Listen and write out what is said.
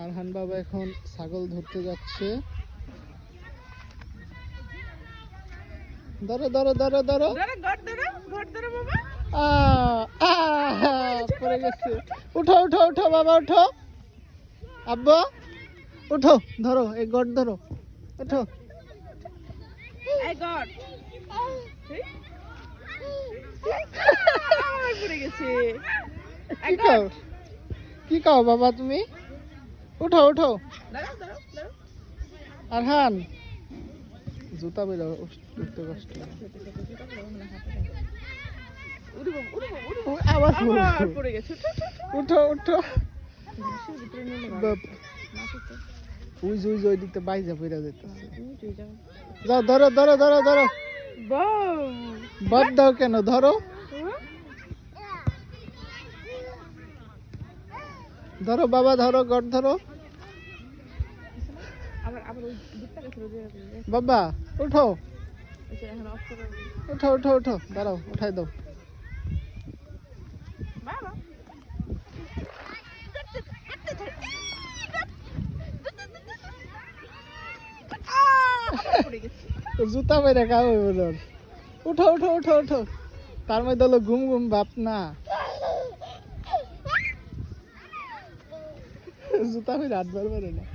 আরহান বাবা এখন ছাগল ধরতে যাচ্ছে। ধরো ধরো ধরো ধরো, পড়ে গেছে। উঠো উঠো উঠো বাবা, উঠো আব্বা, উঠো, ধরো এই গড় ধরো, উঠো। কি কাও বাবা তুমি? উঠো উঠো। আরহান জুতা বের উঠতে কষ্ট, আবার পড়ে গেছে। উঠো উঠো, উই ওই দিকতে বাইজা পড়ে যেতেছে। যাও ধরো ধরো ধরো ধরো, বাদ দাও কেন, ধরো ধরো বাবা, ধরো গড় ধরো বাবা, উঠো উঠো উঠো উঠো, দাঁড়াও উঠাই দাও। জুতা মেরে খাও, উঠো উঠো উঠো উঠো, তার মধ্যে হলো ঘুম ঘুম ভাব না, জুতা মেরে হাত বার না।